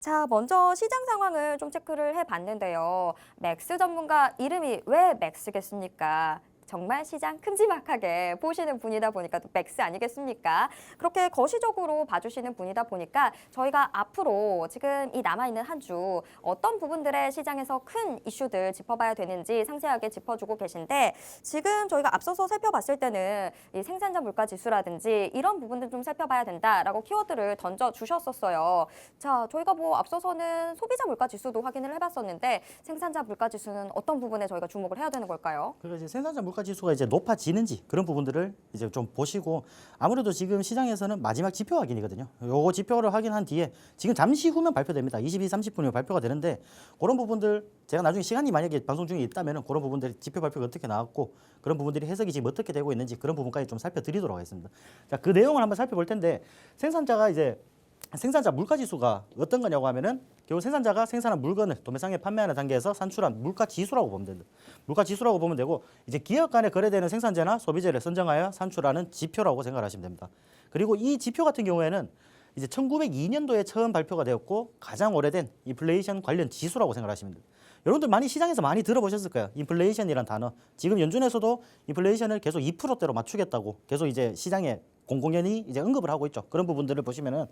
자, 먼저 시장 상황을 좀 체크를 해봤는데요. 맥스 전문가 이름이 왜 맥스겠습니까? 정말 시장 큼지막하게 보시는 분이다 보니까 또 맥스 아니겠습니까? 그렇게 거시적으로 봐주시는 분이다 보니까 저희가 앞으로 지금 이 남아있는 한 주 어떤 부분들의 시장에서 큰 이슈들 짚어봐야 되는지 상세하게 짚어주고 계신데 지금 저희가 앞서서 살펴봤을 때는 이 생산자 물가 지수라든지 이런 부분들 좀 살펴봐야 된다라고 키워드를 던져주셨었어요. 자, 저희가 뭐 앞서서는 소비자 물가 지수도 확인을 해봤었는데 생산자 물가 지수는 어떤 부분에 저희가 주목을 해야 되는 걸까요? 그래서 이제 생산자 물가 지수가 이제 높아지는지 그런 부분들을 이제 좀 보시고 아무래도 지금 시장에서는 마지막 지표 확인이거든요. 요거 지표를 확인한 뒤에 지금 잠시 후면 발표됩니다. 22, 30분이면 발표가 되는데 그런 부분들 제가 나중에 시간이 만약에 방송 중에 있다면은 그런 부분들 지표 발표가 어떻게 나왔고 그런 부분들이 해석이 지금 어떻게 되고 있는지 그런 부분까지 좀 살펴드리도록 하겠습니다. 자, 그 내용을 한번 살펴볼 텐데 생산자 물가 지수가 어떤 거냐고 하면은 결국 생산자가 생산한 물건을 도매상에 판매하는 단계에서 산출한 물가 지수라고 보면 됩니다. 물가 지수라고 보면 되고 이제 기업 간에 거래되는 생산재나 소비재를 선정하여 산출하는 지표라고 생각하시면 됩니다. 그리고 이 지표 같은 경우에는 이제 1902년도에 처음 발표가 되었고 가장 오래된 인플레이션 관련 지수라고 생각하시면 됩니다. 여러분들 많이 시장에서 많이 들어보셨을 거예요. 인플레이션이란 단어. 지금 연준에서도 인플레이션을 계속 2%대로 맞추겠다고 계속 이제 시장에 공공연히 이제 언급을 하고 있죠. 그런 부분들을 보시면은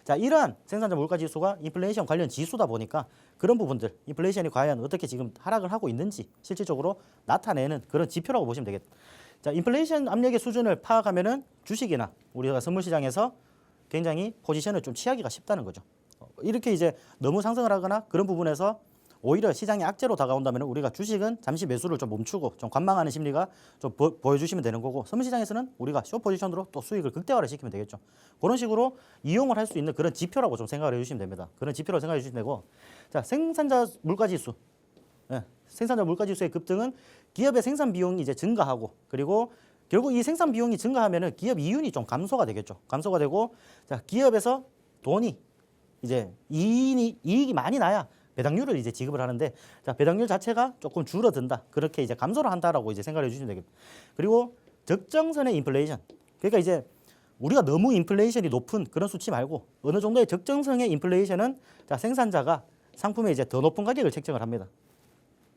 자, 이러한 생산자 물가 지수가 인플레이션 관련 지수다 보니까 그런 부분들, 인플레이션이 과연 어떻게 지금 하락을 하고 있는지 실질적으로 나타내는 그런 지표라고 보시면 되겠다. 자, 인플레이션 압력의 수준을 파악하면은 주식이나 우리가 선물 시장에서 굉장히 포지션을 좀 취하기가 쉽다는 거죠. 이렇게 이제 너무 상승을 하거나 그런 부분에서 오히려 시장이 악재로 다가온다면 우리가 주식은 잠시 매수를 좀 멈추고 좀 관망하는 심리가 좀 보여주시면 되는 거고 선물시장에서는 우리가 숏 포지션으로 또 수익을 극대화를 시키면 되겠죠. 그런 식으로 이용을 할 수 있는 그런 지표라고 좀 생각을 해주시면 됩니다. 그런 지표라고 생각해 주시면 되고 자, 생산자 물가지수. 생산자 물가지수의 급등은 기업의 생산 비용이 이제 증가하고 그리고 결국 이 생산 비용이 증가하면은 기업 이윤이 좀 감소가 되겠죠. 감소가 되고 자, 기업에서 돈이 이제 이익이 많이 나야 배당률을 이제 지급을 하는데 자, 배당률 자체가 조금 줄어든다. 그렇게 이제 감소를 한다라고 이제 생각을 해주시면 되겠다. 그리고 적정선의 인플레이션. 그러니까 이제 우리가 너무 인플레이션이 높은 그런 수치 말고 어느 정도의 적정선의 인플레이션은 자, 생산자가 상품에 이제 더 높은 가격을 책정을 합니다.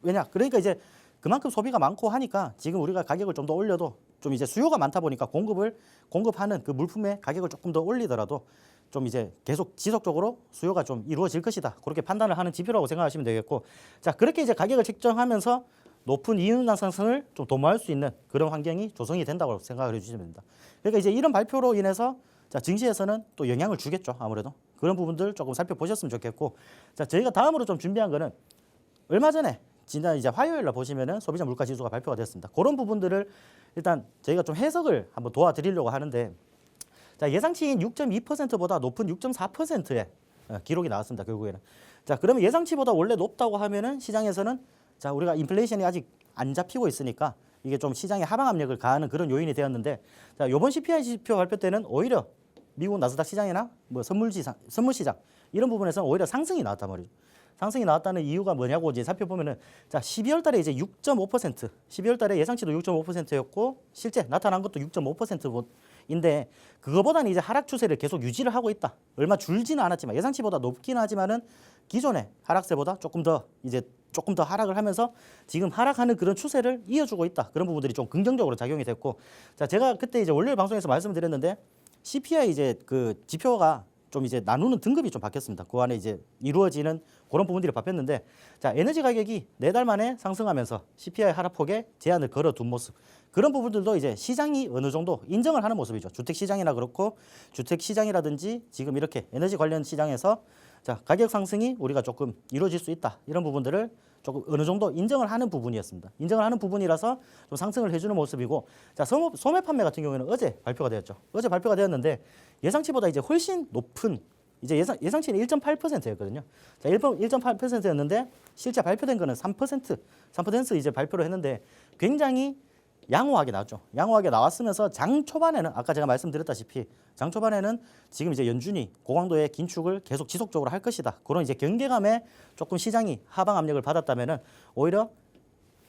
왜냐? 그러니까 이제 그만큼 소비가 많고 하니까 지금 우리가 가격을 좀 더 올려도 좀 이제 수요가 많다 보니까 공급하는 그 물품의 가격을 조금 더 올리더라도 좀 이제 계속 지속적으로 수요가 좀 이루어질 것이다. 그렇게 판단을 하는 지표라고 생각하시면 되겠고 자, 그렇게 이제 가격을 책정하면서 높은 이윤 상승을 좀 도모할 수 있는 그런 환경이 조성이 된다고 생각을 해주시면 됩니다. 그러니까 이제 이런 발표로 인해서 자, 증시에서는 또 영향을 주겠죠. 아무래도 그런 부분들 조금 살펴보셨으면 좋겠고 자, 저희가 다음으로 좀 준비한 거는 얼마 전에 지난 이제 화요일 날 보시면은 소비자 물가 지수가 발표가 됐습니다. 그런 부분들을 일단 저희가 좀 해석을 한번 도와드리려고 하는데 자, 예상치인 6.2%보다 높은 6.4%의 기록이 나왔습니다. 결국에는. 자, 그러면 예상치보다 원래 높다고 하면은 시장에서는 자, 우리가 인플레이션이 아직 안 잡히고 있으니까 이게 좀 시장에 하방 압력을 가하는 그런 요인이 되었는데 자, 이번 CPI 지표 발표 때는 오히려 미국 나스닥 시장이나 뭐 선물 시장 이런 부분에서는 오히려 상승이 나왔단 말이죠. 상승이 나왔다는 이유가 뭐냐고 이제 살펴보면은 자, 12월 달에 이제 6.5%, 12월 달에 예상치도 6.5%였고 실제 나타난 것도 6.5%인데 그거보다는 이제 하락 추세를 계속 유지를 하고 있다. 얼마 줄지는 않았지만 예상치보다 높긴 하지만은 기존의 하락세보다 조금 더 하락을 하면서 지금 하락하는 그런 추세를 이어주고 있다. 그런 부분들이 좀 긍정적으로 작용이 됐고 자, 제가 그때 이제 월요일 방송에서 말씀을 드렸는데 CPI 이제 그 지표가 좀 이제 나누는 등급이 좀 바뀌었습니다. 그 안에 이제 이루어지는 그런 부분들이 바뀌었는데 자, 에너지 가격이 4달 만에 상승하면서 CPI 하락폭에 제한을 걸어둔 모습 그런 부분들도 이제 시장이 어느 정도 인정을 하는 모습이죠. 주택 시장이나 그렇고 주택 시장이라든지 지금 이렇게 에너지 관련 시장에서 자, 가격 상승이 우리가 조금 이루어질 수 있다. 이런 부분들을 조금 어느 정도 인정을 하는 부분이었습니다. 인정을 하는 부분이라서 좀 상승을 해주는 모습이고 자, 소매 판매 같은 경우에는 어제 발표가 되었죠. 어제 발표가 되었는데 예상치보다 이제 훨씬 높은 이제 예상치는 1.8%였거든요. 자, 1.8%였는데 실제 발표된 거는 3% 이제 발표를 했는데 굉장히 양호하게 나왔죠. 양호하게 나왔으면서 장 초반에는 아까 제가 말씀드렸다시피 장 초반에는 지금 이제 연준이 고강도의 긴축을 계속 지속적으로 할 것이다. 그런 이제 경계감에 조금 시장이 하방 압력을 받았다면은 오히려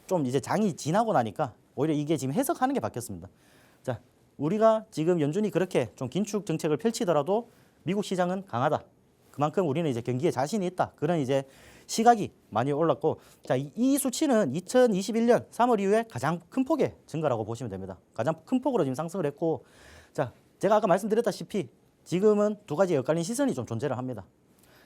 좀 이제 장이 지나고 나니까 오히려 이게 지금 해석하는 게 바뀌었습니다. 자, 우리가 지금 연준이 그렇게 좀 긴축 정책을 펼치더라도 미국 시장은 강하다. 그만큼 우리는 이제 경기에 자신이 있다. 그런 이제 시각이 많이 올랐고, 자, 이 수치는 2021년 3월 이후에 가장 큰 폭의 증가라고 보시면 됩니다. 가장 큰 폭으로 지금 상승을 했고, 자, 제가 아까 말씀드렸다시피 지금은 두 가지 엇갈린 시선이 좀 존재를 합니다.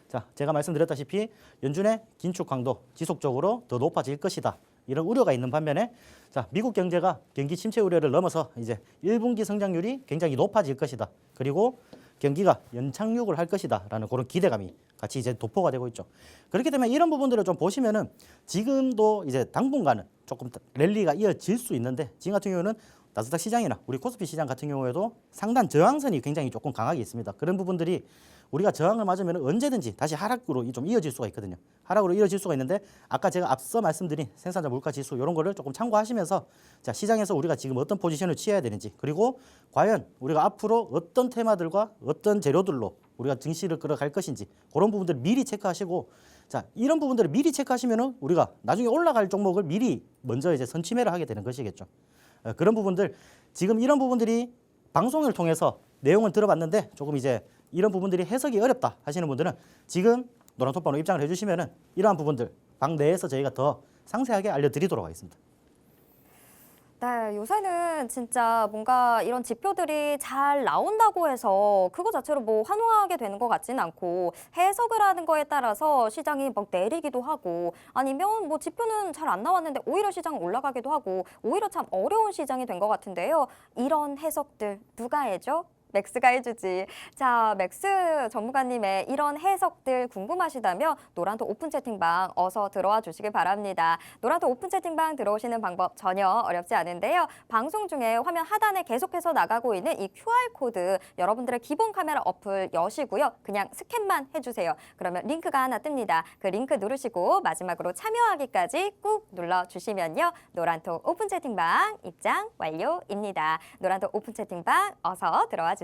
자, 제가 말씀드렸다시피 연준의 긴축 강도 지속적으로 더 높아질 것이다. 이런 우려가 있는 반면에, 자, 미국 경제가 경기 침체 우려를 넘어서 이제 1분기 성장률이 굉장히 높아질 것이다. 그리고 경기가 연착륙을 할 것이다라는 그런 기대감이 같이 이제 도포가 되고 있죠. 그렇기 때문에 이런 부분들을 좀 보시면은 지금도 이제 당분간은 조금 랠리가 이어질 수 있는데, 지금 같은 경우는 나스닥 시장이나 우리 코스피 시장 같은 경우에도 상단 저항선이 굉장히 조금 강하게 있습니다. 그런 부분들이 우리가 저항을 맞으면 언제든지 다시 하락으로 좀 이어질 수가 있거든요. 하락으로 이어질 수가 있는데, 아까 제가 앞서 말씀드린 생산자 물가 지수 이런 거를 조금 참고하시면서, 자, 시장에서 우리가 지금 어떤 포지션을 취해야 되는지, 그리고 과연 우리가 앞으로 어떤 테마들과 어떤 재료들로 우리가 증시를 끌어갈 것인지, 그런 부분들을 미리 체크하시고, 자, 이런 부분들을 미리 체크하시면은 우리가 나중에 올라갈 종목을 미리 먼저 이제 선취매를 하게 되는 것이겠죠. 그런 부분들, 지금 이런 부분들이 방송을 통해서 내용을 들어봤는데 조금 이제 이런 부분들이 해석이 어렵다 하시는 분들은 지금 노란톡방으로 입장을 해주시면은 이러한 부분들 방 내에서 저희가 더 상세하게 알려드리도록 하겠습니다. 네, 요새는 진짜 뭔가 이런 지표들이 잘 나온다고 해서 그거 자체로 뭐 환호하게 되는 것 같지는 않고, 해석을 하는 거에 따라서 시장이 막 내리기도 하고, 아니면 뭐 지표는 잘 안 나왔는데 오히려 시장은 올라가기도 하고, 오히려 참 어려운 시장이 된 것 같은데요. 이런 해석들 누가 해줘? 맥스가 해주지. 자, 맥스 전문가님의 이런 해석들 궁금하시다면 노란톡 오픈 채팅방 어서 들어와 주시기 바랍니다. 노란톡 오픈 채팅방 들어오시는 방법 전혀 어렵지 않은데요. 방송 중에 화면 하단에 계속해서 나가고 있는 이 QR코드, 여러분들의 기본 카메라 어플 여시고요. 그냥 스캔만 해주세요. 그러면 링크가 하나 뜹니다. 그 링크 누르시고 마지막으로 참여하기까지 꾹 눌러주시면요. 노란톡 오픈 채팅방 입장 완료입니다. 노란톡 오픈 채팅방 어서 들어와 주세요.